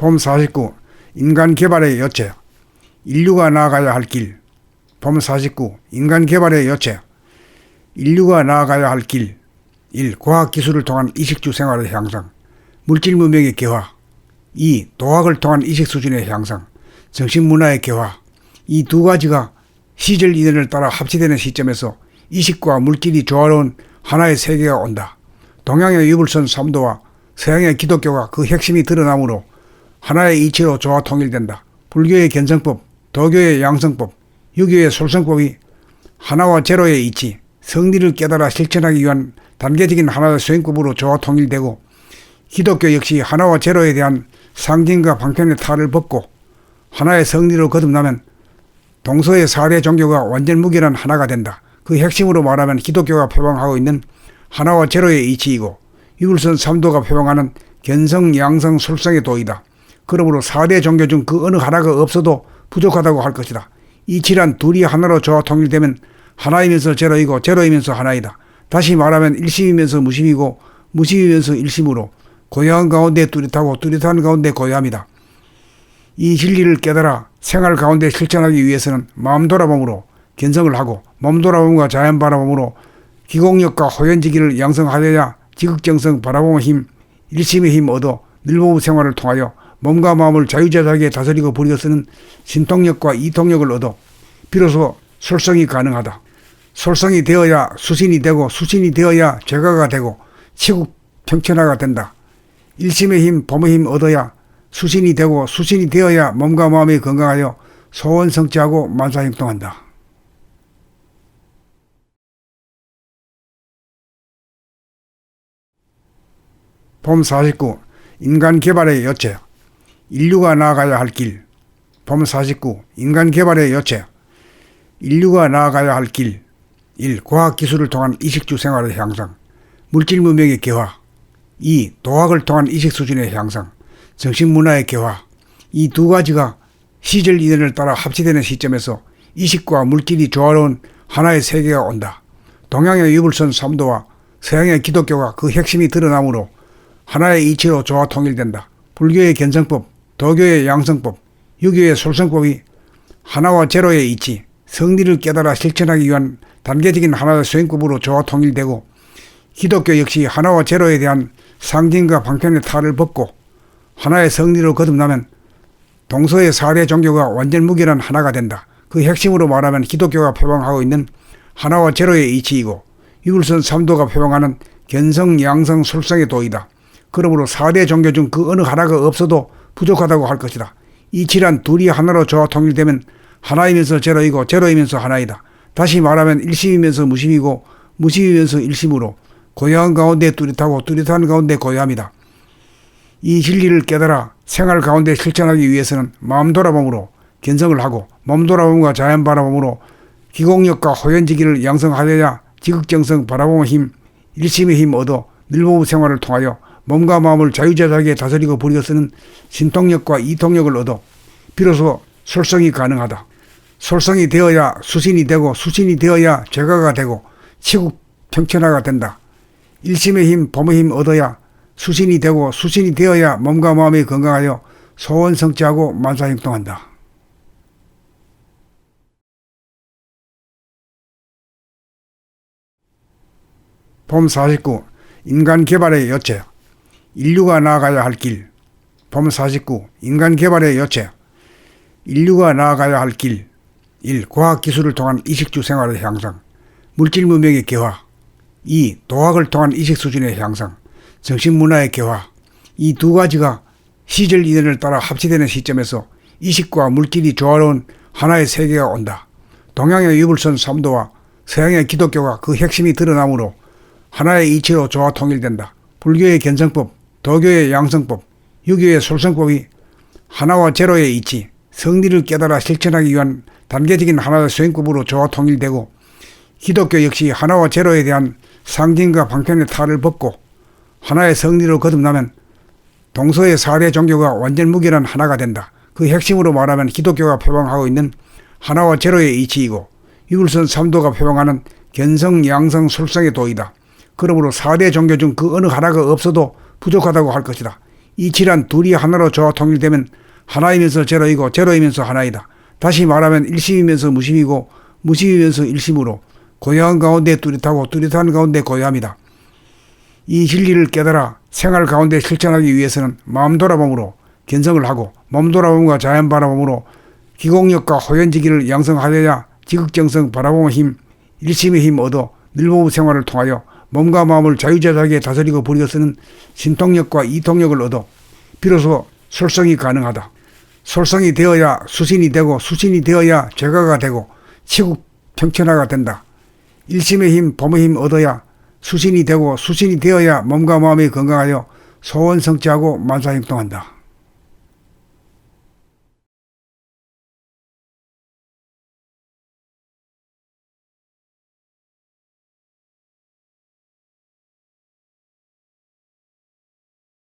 봄 49. 인간 개발의 여체. 인류가 나아가야 할 길. 봄 49. 인간 개발의 여체. 인류가 나아가야 할 길. 1. 과학기술을 통한 이식주 생활의 향상. 물질 문명의 개화. 2. 도학을 통한 이식 수준의 향상. 정신문화의 개화. 이 두 가지가 시절 이전을 따라 합치되는 시점에서 이식과 물질이 조화로운 하나의 세계가 온다. 동양의 유불선 삼도와 서양의 기독교가 그 핵심이 드러나므로 하나의 이치로 조화 통일된다. 불교의 견성법, 도교의 양성법, 유교의 솔성법이 하나와 제로의 이치, 성리를 깨달아 실천하기 위한 단계적인 하나의 수행법으로 조화 통일되고, 기독교 역시 하나와 제로에 대한 상징과 방편의 탈을 벗고 하나의 성리로 거듭나면 동서의 4대 종교가 완전 무결한 하나가 된다. 그 핵심으로 말하면 기독교가 표방하고 있는 하나와 제로의 이치이고, 유불선 삼도가 표방하는 견성, 양성, 솔성의 도이다. 그러므로 4대 종교 중 그 어느 하나가 없어도 부족하다고 할 것이다. 이치란 둘이 하나로 조화 통일되면 하나이면서 제로이고 제로이면서 하나이다. 다시 말하면 일심이면서 무심이고 무심이면서 일심으로 고요한 가운데 뚜렷하고 뚜렷한 가운데 고요함이다. 이 진리를 깨달아 생활 가운데 실천하기 위해서는 마음 돌아봄으로 견성을 하고, 몸 돌아봄과 자연 바라봄으로 기공력과 호연지기를 양성하여야 지극정성 바라봄의 힘, 일심의 힘 얻어 늘보부 생활을 통하여 몸과 마음을 자유자재하게 다스리고 부리고 쓰는 신통력과 이통력을 얻어 비로소 솔성이 가능하다. 솔성이 되어야 수신이 되고, 수신이 되어야 제가가 되고 치국평천화가 된다. 일심의 힘, 봄의 힘 얻어야 수신이 되고, 수신이 되어야 몸과 마음이 건강하여 소원성취하고 만사행동한다. 봄 49. 인간 개발의 여체. 인류가 나아가야 할 길. 봄 49. 인간 개발의 여체. 인류가 나아가야 할 길. 1. 과학기술을 통한 이식주 생활의 향상. 물질 문명의 개화. 2. 도학을 통한 이식 수준의 향상. 정신문화의 개화. 이 두 가지가 시절 이전을 따라 합치되는 시점에서 이식과 물질이 조화로운 하나의 세계가 온다. 동양의 유불선 삼도와 서양의 기독교가 그 핵심이 드러나므로 하나의 이치로 조화 통일된다. 불교의 견성법, 도교의 양성법, 유교의 솔성법이 하나와 제로의 이치, 성리를 깨달아 실천하기 위한 단계적인 하나의 수행법으로 조화 통일되고, 기독교 역시 하나와 제로에 대한 상징과 방편의 탈을 벗고 하나의 성리로 거듭나면 동서의 4대 종교가 완전 무결한 하나가 된다. 그 핵심으로 말하면 기독교가 표방하고 있는 하나와 제로의 이치이고, 유불선 삼도가 표방하는 견성, 양성, 솔성의 도이다. 그러므로 4대 종교 중 그 어느 하나가 없어도 부족하다고 할 것이다. 이치란 둘이 하나로 조화 통일되면 하나이면서 제로이고 제로이면서 하나이다. 다시 말하면 일심이면서 무심이고 무심이면서 일심으로 고요한 가운데 뚜렷하고 뚜렷한 가운데 고요함이다. 이 진리를 깨달아 생활 가운데 실천하기 위해서는 마음 돌아봄으로 견성을 하고, 몸 돌아봄과 자연 바라봄으로 기공력과 호연지기를 양성하여야 지극정성 바라봄의 힘, 일심의 힘 얻어 늘보부 생활을 통하여 몸과 마음을 자유자재하게 다스리고 부리고 쓰는 신통력과 이통력을 얻어 비로소 솔성이 가능하다. 솔성이 되어야 수신이 되고, 수신이 되어야 제가가 되고 치국평천화가 된다. 일심의 힘, 봄의 힘 얻어야 수신이 되고, 수신이 되어야 몸과 마음이 건강하여 소원성취하고 만사행동한다. 봄 49. 인간 개발의 여체. 인류가 나아가야 할 길. 봄 49. 인간 개발의 여체. 인류가 나아가야 할 길. 1. 과학기술을 통한 이식주 생활의 향상. 물질 문명의 개화. 2. 도학을 통한 이식 수준의 향상. 정신문화의 개화. 이 두 가지가 시절 이전을 따라 합치되는 시점에서 이식과 물질이 조화로운 하나의 세계가 온다. 동양의 유불선 삼도와 서양의 기독교가 그 핵심이 드러나므로 하나의 이치로 조화 통일된다. 불교의 견성법, 도교의 양성법, 유교의 솔성법이 하나와 제로의 이치, 성리를 깨달아 실천하기 위한 단계적인 하나의 수행법으로 조화 통일되고, 기독교 역시 하나와 제로에 대한 상징과 방편의 탈을 벗고 하나의 성리로 거듭나면 동서의 4대 종교가 완전 무결한 하나가 된다. 그 핵심으로 말하면 기독교가 표방하고 있는 하나와 제로의 이치이고, 유불선 삼도가 표방하는 견성, 양성, 솔성의 도이다. 그러므로 4대 종교 중 그 어느 하나가 없어도 부족하다고 할 것이다. 이치란 둘이 하나로 조화 통일되면 하나이면서 제로이고 제로이면서 하나이다. 다시 말하면 일심이면서 무심이고 무심이면서 일심으로 고요한 가운데 뚜렷하고 뚜렷한 가운데 고요함이다. 이 진리를 깨달아 생활 가운데 실천하기 위해서는 마음 돌아봄으로 견성을 하고 몸 돌아봄과 자연 바라봄으로 기공력과 호연지기를 양성하여야 지극정성 바라봄의 힘, 일심의 힘 얻어 늘몸 생활을 통하여 몸과 마음을 자유자재하게 다스리고 부리고 쓰는 신통력과 이통력을 얻어 비로소 솔성이 가능하다. 솔성이 되어야 수신이 되고 수신이 되어야 제가가 되고 치국 평천화가 된다. 일심의 힘, 봄의 힘 얻어야 수신이 되고 수신이 되어야 몸과 마음이 건강하여 소원성취하고 만사행동한다.